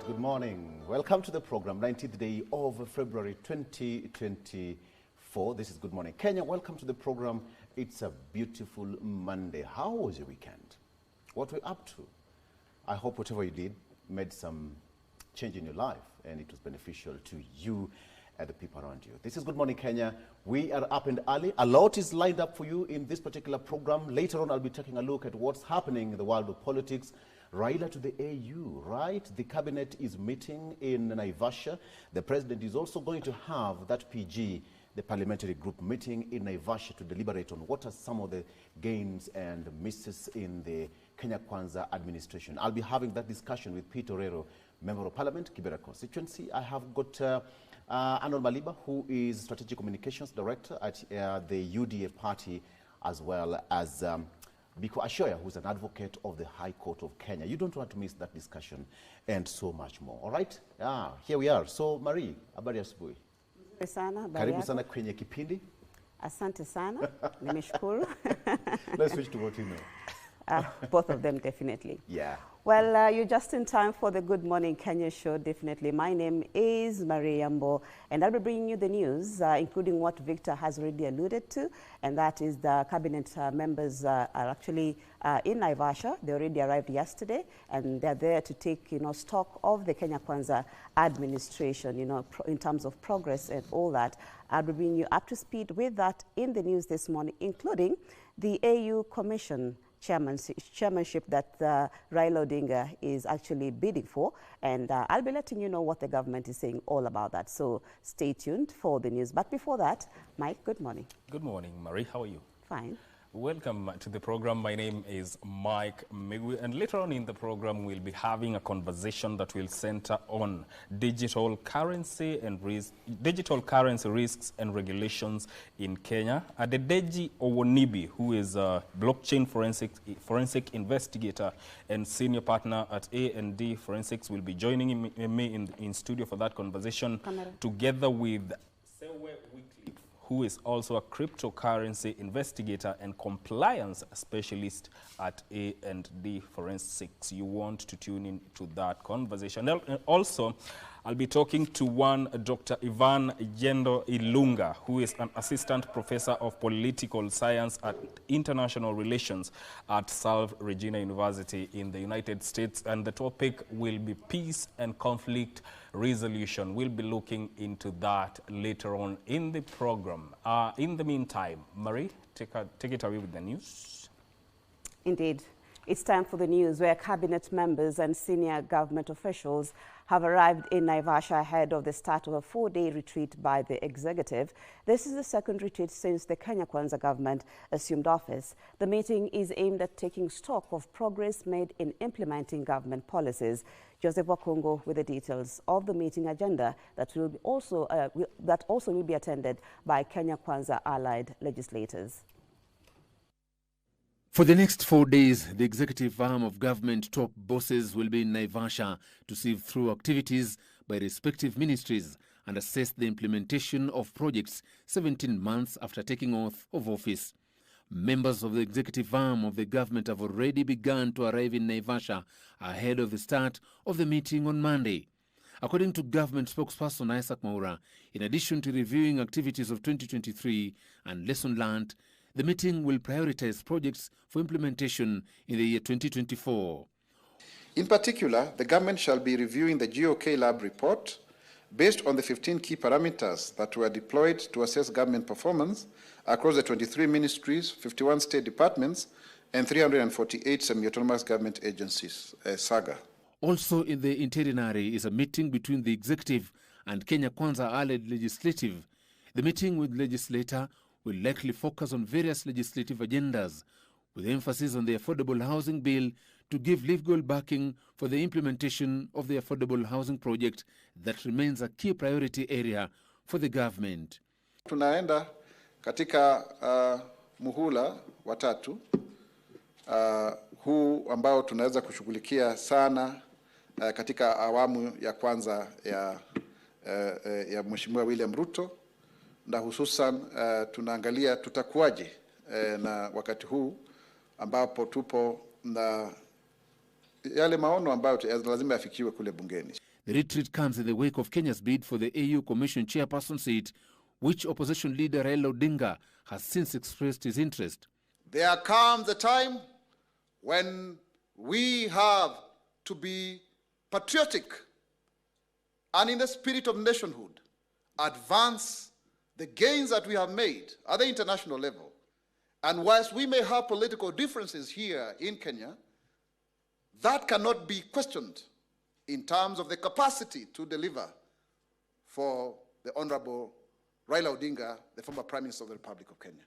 Good morning. Welcome to the program, 19th day of February 2024. This is Good Morning Kenya. Welcome to the program. It's a beautiful Monday. How was your weekend? What were you up to? I hope whatever you did made some change in your life and it was beneficial to you and the people around you. This is Good Morning Kenya. We are up and early. A lot is lined up for you in this particular program. Later on, I'll be taking a look at what's happening in the world of politics. Raila to the AU, right? The cabinet is meeting in Naivasha. The president is also going to have that PG, the parliamentary group, meeting in Naivasha to deliberate on what are some of the gains and misses in the Kenya Kwanza administration. I'll be having that discussion with Peter Orero, Member of Parliament, Kibera constituency. I have got Arnold Maliba, who is Strategic Communications Director at the UDA party, as well as Biko Ashoya, who's an advocate of the High Court of Kenya. You don't want to miss that discussion and so much more. All right? Here we are. So, Marie, habari asubuhi. Karibu sana kwenye kipindi. Asante sana. Nimeshukuru. Let's switch to what you know. Both of them, definitely. Yeah. Well, you're just in time for the Good Morning Kenya show, definitely. My name is Marie Yambo, and I'll be bringing you the news, including what Victor has already alluded to, and that is the cabinet members are actually in Naivasha. They already arrived yesterday, and they're there to take, stock of the Kenya Kwanza administration, in terms of progress and all that. I'll be bringing you up to speed with that in the news this morning, including the AU Commission chairmanship that Raila Odinga is actually bidding for, and I'll be letting you know what the government is saying all about that. So stay tuned for the news. But before that, Mike, good morning. Good morning, Marie. How are you? Fine. Welcome to the program. My name is Mike Migwi, and later on in the program we'll be having a conversation that will center on digital currency risks and regulations in Kenya. Adedeji Owonibi, who is a blockchain forensic investigator and senior partner at A&D Forensics, will be joining me in studio for that conversation, together with who is also a cryptocurrency investigator and compliance specialist at A&D Forensics. You want to tune in to that conversation. Also, I'll be talking to one Dr. Ivan Yendo Ilunga, who is an assistant professor of political science at international relations at Salve Regina University in the United States. And the topic will be peace and conflict resolution. We'll be looking into that later on in the program. In the meantime, Marie, take it away with the news. Indeed. It's time for the news, where cabinet members and senior government officials have arrived in Naivasha ahead of the start of a 4-day retreat by the executive. This is the second retreat since the Kenya Kwanza government assumed office. The meeting is aimed at taking stock of progress made in implementing government policies. Joseph Wakungo with the details of the meeting agenda that also will be attended by Kenya Kwanza allied legislators. For the next 4 days, the executive arm of government top bosses will be in Naivasha to sieve through activities by respective ministries and assess the implementation of projects 17 months after taking oath of office. Members of the executive arm of the government have already begun to arrive in Naivasha ahead of the start of the meeting on Monday. According to government spokesperson Isaac Mwaura, in addition to reviewing activities of 2023 and lesson learned, the meeting will prioritize projects for implementation in the year 2024. In particular, the government shall be reviewing the GOK Lab report based on the 15 key parameters that were deployed to assess government performance across the 23 ministries, 51 state departments, and 348 semi-autonomous government agencies, SAGA. Also in the itinerary is a meeting between the executive and Kenya Kwanza allied legislative. The meeting with legislator will likely focus on various legislative agendas, with emphasis on the affordable housing bill to give legal backing for the implementation of the affordable housing project that remains a key priority area for the government. Tunaenda katika muhula watatu huu ambao tunaweza kushughulikia sana katika awamu ya kwanza ya Mheshimiwa William Ruto, na hususan tunaangalia tutakuwaje na wakati huu ambapo tupo na yale maono ambayo lazima yafikiwe kule bungeni. The retreat comes in the wake of Kenya's bid for the AU Commission chairperson seat, which opposition leader Raila Odinga has since expressed his interest. There comes a time when we have to be patriotic and in the spirit of nationhood, advance the gains that we have made at the international level. And whilst we may have political differences here in Kenya, that cannot be questioned in terms of the capacity to deliver for the Honorable Raila Odinga, the former Prime Minister of the Republic of Kenya.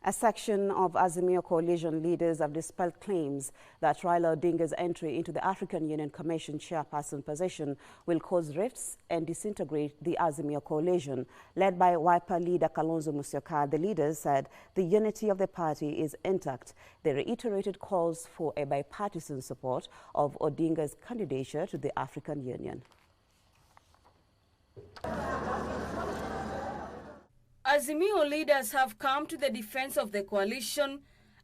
A section of Azimio coalition leaders have dispelled claims that Raila Odinga's entry into the African Union Commission chairperson position will cause rifts and disintegrate the Azimio coalition. Led by Wiper leader Kalonzo Musyoka, the leaders said the unity of the party is intact. They reiterated calls for a bipartisan support of Odinga's candidature to the African Union. Azimio leaders have come to the defense of the coalition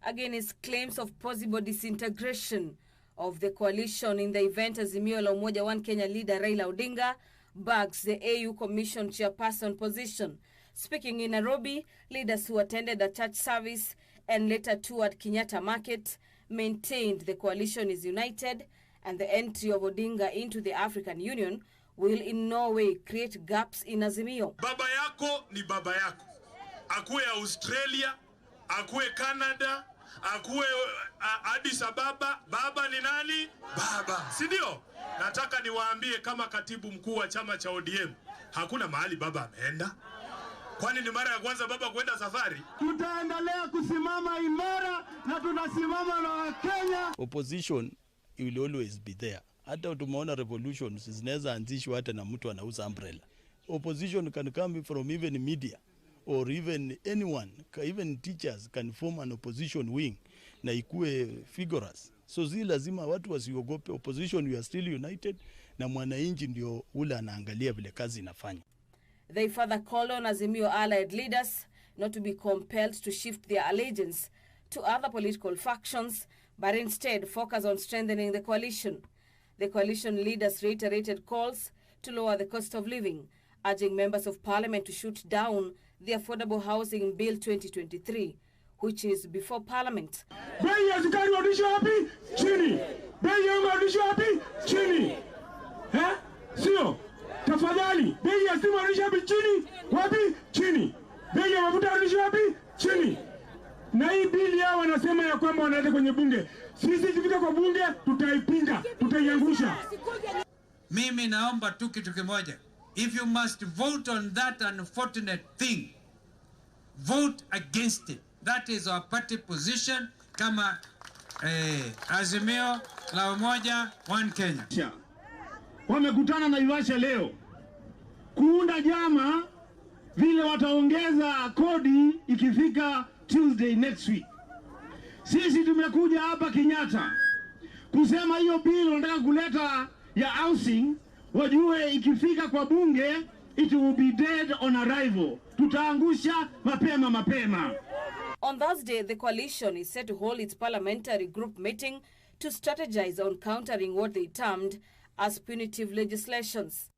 against claims of possible disintegration of the coalition in the event Azimio la Umoja One Kenya leader Raila Odinga bags the AU Commission chairperson position. Speaking in Nairobi, leaders who attended a church service and later toured Kenyatta Market maintained the coalition is united and the entry of Odinga into the African Union will in no way create gaps in Azimio. Baba yako ni baba yako. Akuwe Australia, akuwe Canada, akuwe Addis Ababa, baba ni nani? Baba. Si ndio? Nataka niwaambie kama katibu mkuu wa chama cha ODM, hakuna mahali baba ameenda. Kwani ni mara ya kwanza baba kwenda safari? Tutaendelea kusimama imara na tunasimama na Wakenya. Opposition will always be there. Hata tumeona revolutions zinaweza anzishwa hata na mtu anauza umbrella. Opposition can come from even media or even anyone, even teachers can form an opposition wing na ikue vigorous. So zi lazima watu wasiogope. Opposition, we are still united na mwananchi ndio ule anaangalia vile kazi inafanya. They further call on Azimio allied leaders not to be compelled to shift their allegiance to other political factions, but instead focus on strengthening the coalition. The coalition leaders reiterated calls to lower the cost of living, urging members of parliament to shoot down the Affordable Housing Bill 2023, which is before parliament. Bei ya sukari warudishwe wapi? Chini. Bei ya unga warudishwe wapi? Chini. Sio. Tafadhali, bei ya stima warudishwe wapi? Chini. Wapi? Chini. Bei ya mafuta warudishwe wapi? Chini. Na hii bili yao wanasema ya kwamba wanaleta kwenye bunge. Sisi tukifika kwa bunge tutaipinga, tutaiangusha. Mimi naomba tu kitu kimoja. If you must vote on that unfortunate thing, vote against it. That is our party position kama Azimio la Umoja One Kenya. Wamekutana na Naivasha leo kuunda jama vile wataongeza kodi ikifika Tuesday next week. Sisi tumekuja hapa Kenyatta kusema hiyo bill wanataka kuleta ya housing, wajue ikifika kwa bunge it will be dead on arrival. Tutaangusha mapema. On Thursday, the coalition is set to hold its parliamentary group meeting to strategize on countering what they termed as punitive legislations.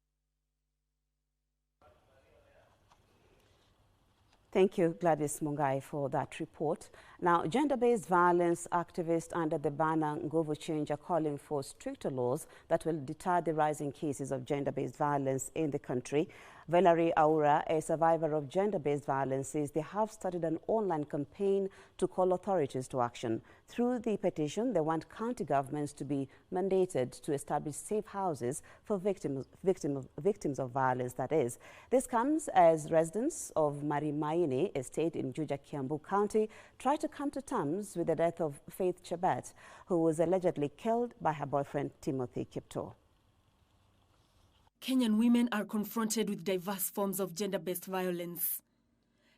Thank you, Gladys Mungai, for that report. Now, gender-based violence activists under the banner Nguvu Change are calling for stricter laws that will deter the rising cases of gender-based violence in the country. Valerie Aura, a survivor of gender-based violence, says they have started an online campaign to call authorities to action. Through the petition, they want county governments to be mandated to establish safe houses for victims of violence, that is. This comes as residents of Marie Yambo estate in Juja, Kiambu County try to come to terms with the death of Faith Chebet, who was allegedly killed by her boyfriend Timothy Kipto. Kenyan women are confronted with diverse forms of gender-based violence.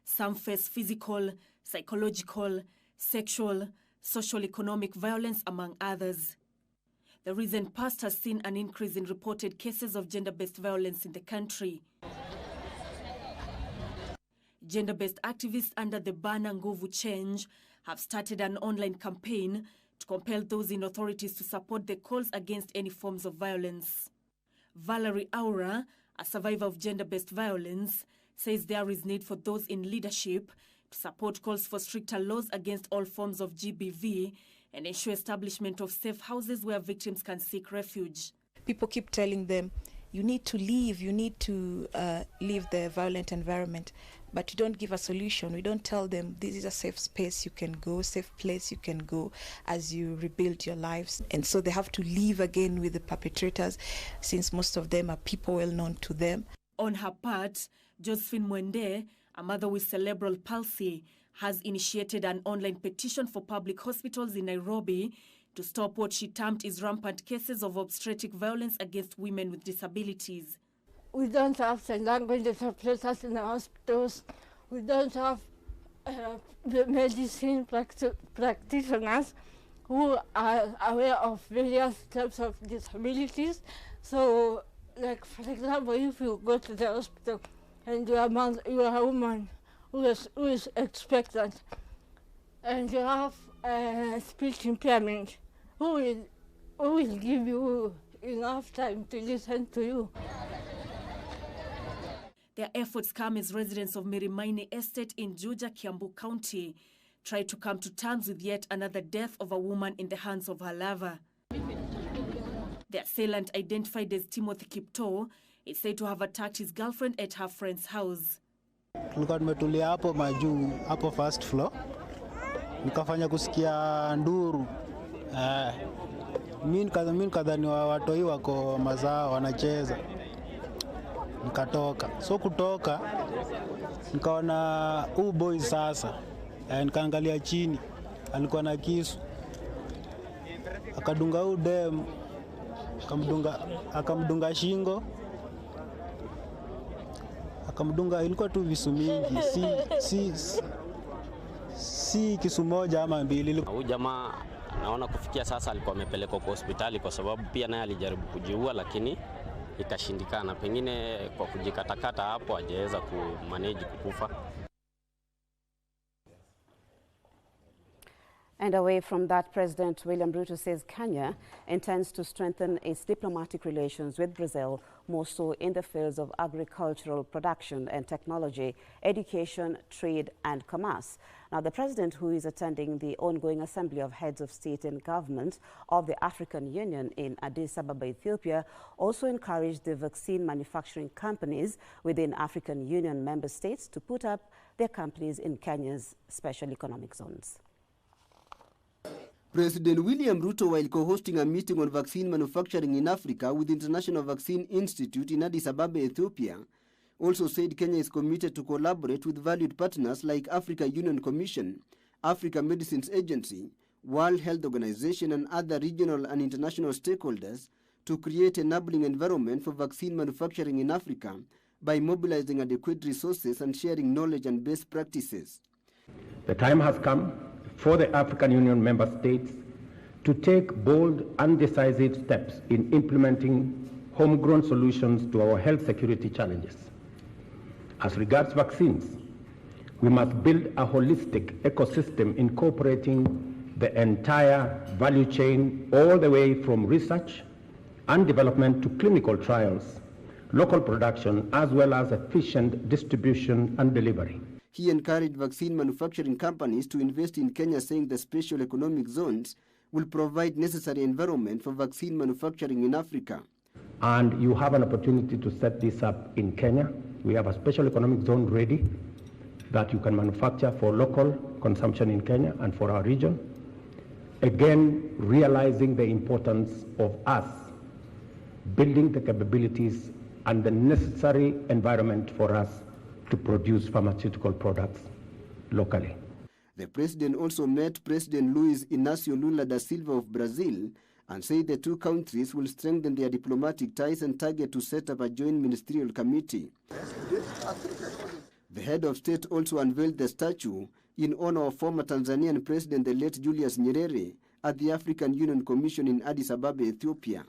Some face physical, psychological, sexual, social-economic violence, among others. The recent past has seen an increase in reported cases of gender-based violence in the country. Gender-based activists under the banner Nguvu Change have started an online campaign to compel those in authorities to support the calls against any forms of violence. Valerie Aura, a survivor of gender-based violence, says there is need for those in leadership to support calls for stricter laws against all forms of GBV and ensure establishment of safe houses where victims can seek refuge. People keep telling them, you need to leave the violent environment, but you don't give a solution. We don't tell them this is a safe space you can go, safe place you can go as you rebuild your lives. And so they have to leave again with the perpetrators, since most of them are people well known to them. On her part, Josephine Mwende, a mother with cerebral palsy, has initiated an online petition for public hospitals in Nairobi to stop what she termed is rampant cases of obstetric violence against women with disabilities. We don't have the language interpreters in the hospitals. We don't have the medicine practitioners who are aware of various types of disabilities. So, like for example, if you go to the hospital and you are a woman who is expectant and you have speech impairment, who will give you enough time to listen to you? Their efforts come as residents of Mirimaini Estate in Juja, Kiambu County try to come to terms with yet another death of a woman in the hands of her lover. The assailant, identified as Timothy Kipto, is said to have attacked his girlfriend at her friend's house. Tulikuwa tumetulia hapo majuu, hapo first floor. Nikafanya kusikia nduru. Mimi nikadhani watoi wako mazao wanacheza. Nikatoka. So kutoka nikaona boy sasa. Nikaangalia chini. Alikuwa na kisu. Akadunga dem. Akamdunga shingo. Akamdunga, ilikuwa tu visu mingi. Si kisu moja ama mbili. Huyu jamaa naona kufikia sasa alikuwa amepelekwa kwa hospitali kwa sababu pia naye alijaribu kujiua lakini ikashindikana. Pengine kwa kujikatakata hapo hajaweza kumanage kukufa. And away from that, President William Ruto says Kenya intends to strengthen its diplomatic relations with Brazil, more so in the fields of agricultural production and technology, education, trade and commerce. Now, the president, who is attending the ongoing Assembly of Heads of State and Government of the African Union in Addis Ababa, Ethiopia, also encouraged the vaccine manufacturing companies within African Union member states to put up their companies in Kenya's special economic zones. President William Ruto, while co-hosting a meeting on vaccine manufacturing in Africa with the International Vaccine Institute in Addis Ababa, Ethiopia, also said Kenya is committed to collaborate with valued partners like Africa Union Commission, Africa Medicines Agency, World Health Organization and other regional and international stakeholders to create an enabling environment for vaccine manufacturing in Africa by mobilizing adequate resources and sharing knowledge and best practices. The time has come for the African Union member states to take bold and decisive steps in implementing homegrown solutions to our health security challenges. As regards vaccines, we must build a holistic ecosystem incorporating the entire value chain all the way from research and development to clinical trials, local production, as well as efficient distribution and delivery. He encouraged vaccine manufacturing companies to invest in Kenya, saying the special economic zones will provide necessary environment for vaccine manufacturing in Africa. And you have an opportunity to set this up in Kenya. We have a special economic zone ready that you can manufacture for local consumption in Kenya and for our region. Again, realizing the importance of us building the capabilities and the necessary environment for us to produce pharmaceutical products locally. The president also met President Luiz Inácio Lula da Silva of Brazil and said the two countries will strengthen their diplomatic ties and target to set up a joint ministerial committee. The head of state also unveiled the statue in honor of former Tanzanian President the late Julius Nyerere at the African Union Commission in Addis Ababa, Ethiopia.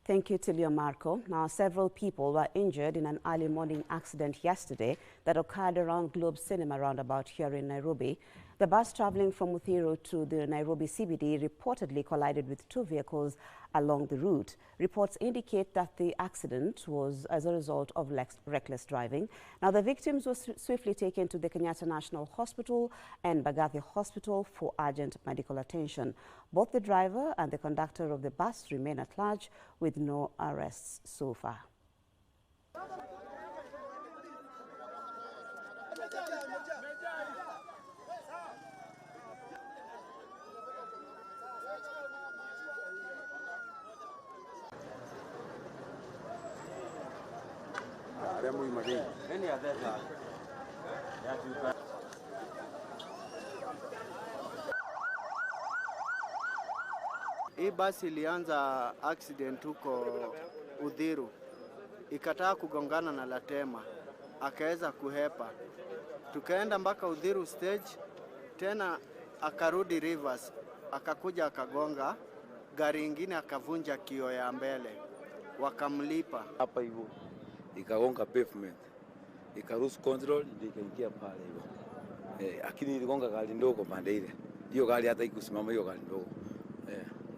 Thank you, Tilio Marco. Now, several people were injured in an early morning accident yesterday that occurred around Globe Cinema roundabout here in Nairobi. The bus traveling from Uthiru to the Nairobi CBD reportedly collided with two vehicles along the route. Reports indicate that the accident was as a result of reckless driving. Now, the victims were swiftly taken to the Kenyatta National Hospital and Bagathi Hospital for urgent medical attention. Both the driver and the conductor of the bus remain at large with no arrests so far. Hii basi ilianza accident huko Uthiru, ikataa kugongana na Latema, akaweza kuhepa. Tukaenda mpaka Uthiru stage, tena akarudi Rivers, akakuja akagonga gari ingine, akavunja kioo ya mbele, wakamlipa hapa hivyo, ikagonga pavement, ikarus control, ndio ikaingia pale hivyo. Lakini iligonga gari ndogo pande ile, hiyo gari hata ikusimama hiyo gari ndogo.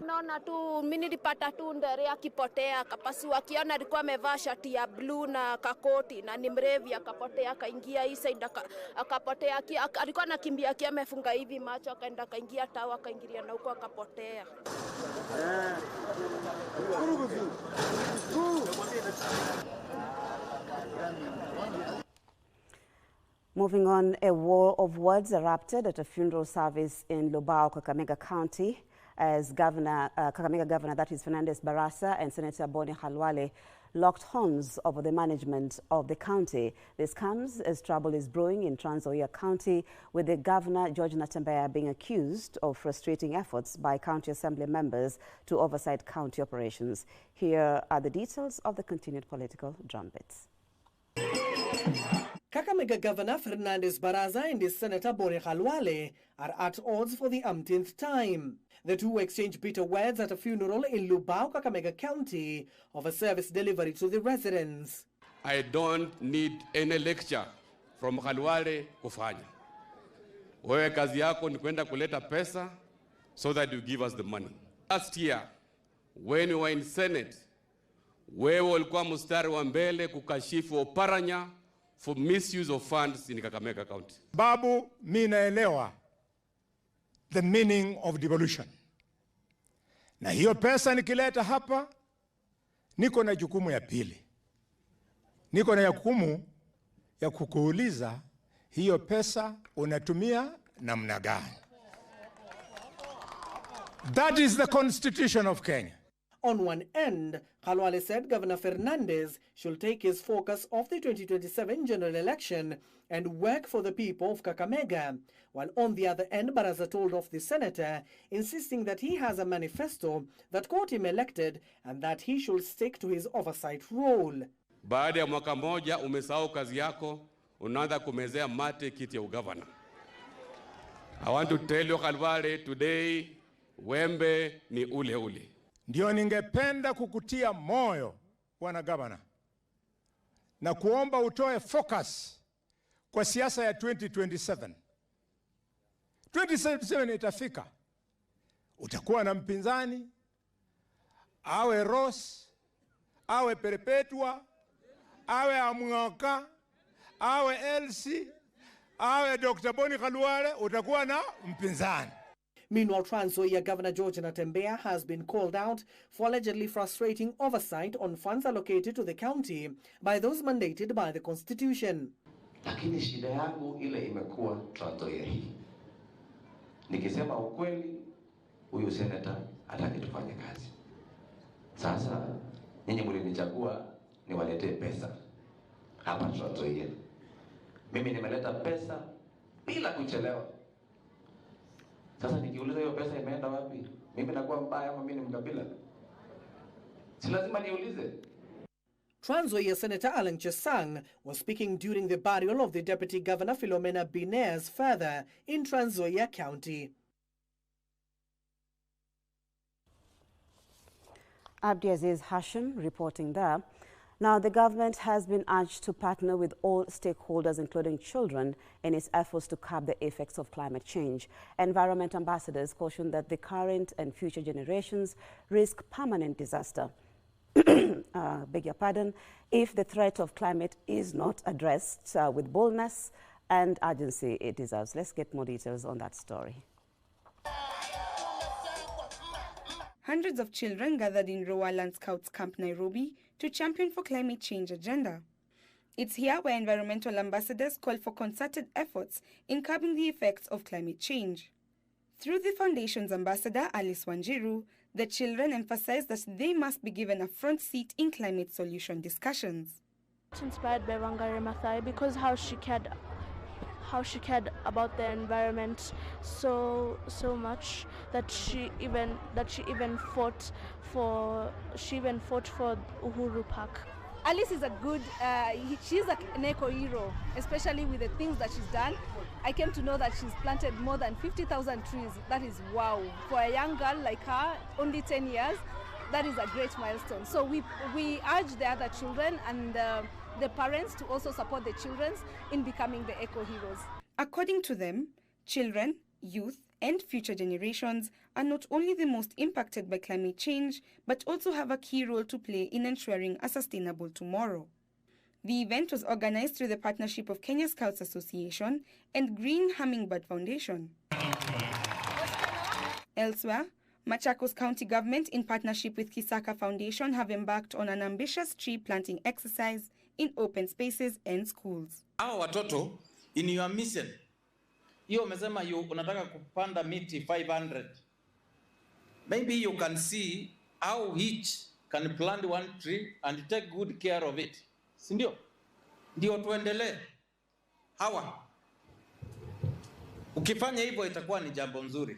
Naona tu mimi nilipata tu ndere akipotea, kapasiwa, akiona alikuwa amevaa shati ya blue na kakoti na ni mrevi, akapotea, akaingia hii side akapotea, alikuwa anakimbia akiwa amefunga hivi macho, akaenda akaingia tawa, akaingilia na huko akapotea. Moving on, a war of words erupted at a funeral service in Lubao, Kakamega County, as Kakamega Governor, that is Fernandez Barasa, and Senator Boni Khalwale locked horns over the management of the county. This comes as trouble is brewing in Trans Nzoia County, with the Governor, George Natembeya, being accused of frustrating efforts by county assembly members to oversight county operations. Here are the details of the continued political drumbeats. Kakamega Governor Fernandez Barasa and his Senator Boni Khalwale are at odds for the umpteenth time. The two exchanged bitter words at a funeral in Lubao, Kakamega County, of a service delivery to the residents. I don't need any lecture from Khalwale kufanya. Wewe kazi yako ni kwenda kuleta pesa so that you give us the money. Last year, when you were in Senate, wewe ulikuwa mstari wa mbele kukashifu Oparanya for misuse of funds in Kakamega County. Babu, mimi naelewa the meaning of devolution. Na hiyo pesa nikileta hapa, niko na jukumu ya pili. Niko na jukumu ya kukuuliza hiyo pesa unatumia namna gani. That is the constitution of Kenya. On one end, Khalwale said Governor Fernandez should take his focus off the 2027 general election and work for the people of Kakamega, while on the other end, Barasa told off the senator, insisting that he has a manifesto that got him elected and that he should stick to his oversight role. Baada ya mwaka moja umesahau kazi yako, unaanza kumezea mate kiti ya ugavana. I want to tell you Khalwale, today wembe ni ule ule. Ndio ningependa kukutia moyo bwana gavana, na kuomba utoe focus kwa siasa ya 2027. 2027 itafika. Utakuwa na mpinzani, awe Ross, awe Perpetua, awe Amwaka, awe Elsie, awe Dr. Boni Khalwale, utakuwa na mpinzani. Meanwhile, Trans Nzoia Governor George Natembeya has been called out for allegedly frustrating oversight on funds allocated to the county by those mandated by the Constitution. Lakini shida yangu ile imekuwa Trans Nzoia hii. Nikisema ukweli, huyu senator hataki tufanye kazi. Sasa, nyinyi mlinichagua niwaletee pesa hapa Trans Nzoia. Mimi nimeleta pesa bila kuchelewa. Sasa nikiuliza hiyo pesa imeenda wapi? Mimi nakuwa mbaya ama mimi ni mkabila? Si lazima niulize. Trans Nzoia Senator Alan Chesang was speaking during the burial of the Deputy Governor Philomena Bine's father in Trans Nzoia County. Abdiaziz Hashim reporting there. Now, the government has been urged to partner with all stakeholders, including children, in its efforts to curb the effects of climate change. Environment ambassadors caution that the current and future generations risk permanent disaster. Beg your pardon, if the threat of climate is not addressed with boldness and urgency it deserves. Let's get more details on that story. Hundreds of children gathered in Roa Land Scouts Camp Nairobi to champion for climate change agenda. It's here where environmental ambassadors call for concerted efforts in curbing the effects of climate change. Through the foundation's ambassador, Alice Wanjiru, the children emphasized that they must be given a front seat in climate solution discussions. Inspired by Wangari Maathai because how she cared about the environment so much that she even fought for Uhuru Park. Alice is a good, she's an eco-hero, especially with the things that she's done. I came to know that she's planted more than 50,000 trees. That is wow. For a young girl like her, only 10 years, that is a great milestone. So we urge the other children and the parents to also support the children in becoming the eco-heroes. According to them, children, youth, and future generations are not only the most impacted by climate change, but also have a key role to play in ensuring a sustainable tomorrow. The event was organized through the partnership of Kenya Scouts Association and Green Hummingbird Foundation. Elsewhere, Machakos County Government, in partnership with Kisaka Foundation, have embarked on an ambitious tree planting exercise in open spaces and schools. Hao watoto, in your mission, hiyo umesema unataka kupanda miti 500. Maybe you can see how each can plant one tree and take good care of it. Sindio? Ndio tuendelee. Hawa. Ukifanya hivyo itakuwa ni jambo nzuri.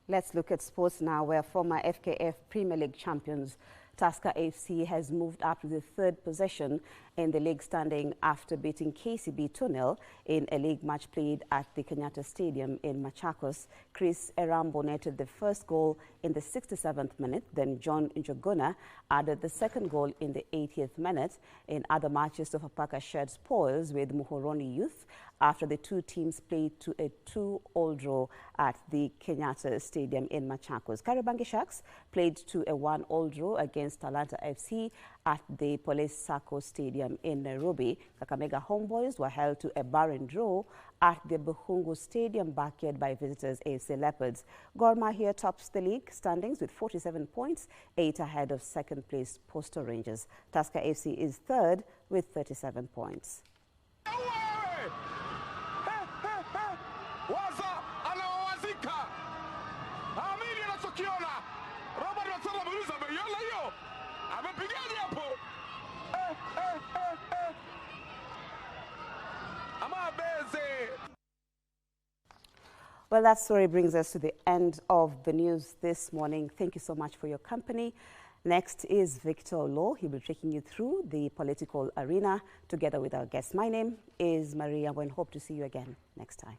Let's look at sports now, where former FKF Premier League champions Tusker FC has moved up to the third position in the league standing after beating KCB 2-0 in a league match played at the Kenyatta Stadium in Machakos. Chris Erambo netted the first goal in the 67th minute. Then John Njoguna added the second goal in the 80th minute. In other matches, Sofapaka shared spoils with Muhoroni Youth after the two teams played to a 2-all draw at the Kenyatta Stadium in Machakos. Kariobangi Sharks played to a 1-all draw against Talanta FC at the Police Sacco Stadium in Nairobi. Kakamega Homeboys were held to a barren draw at the Buhungu Stadium backyard by visitors AFC Leopards. Gor Mahia tops the league standings with 47 points, 8 ahead of second place Postal Rangers. Tusker FC is third with 37 points. Well, that story brings us to the end of the news this morning. Thank you so much for your company. Next is Victor Law. He'll be taking you through the political arena together with our guests. My name is Marie Yambo and hope to see you again next time.